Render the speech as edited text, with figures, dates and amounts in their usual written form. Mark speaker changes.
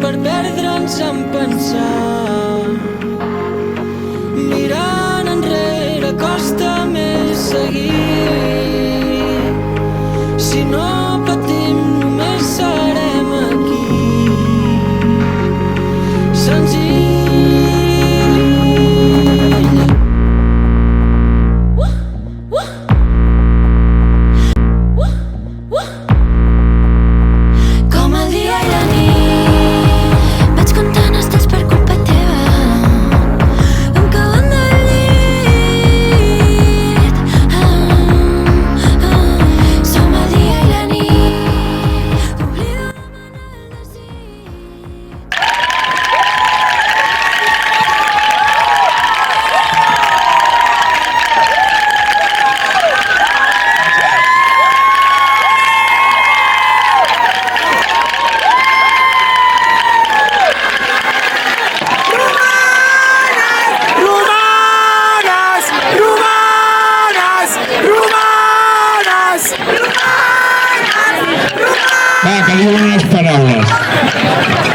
Speaker 1: per perdre'ns en pensar. Mirant enrere costa més seguir. Si no patim només serem aquí. Senzill. Com el dia i la nit, vaig comptant estels per culpa teva. Em cauen del llit. Som el dia i la nit. Oblido demanar el desig.
Speaker 2: Va, que diuen les paraules.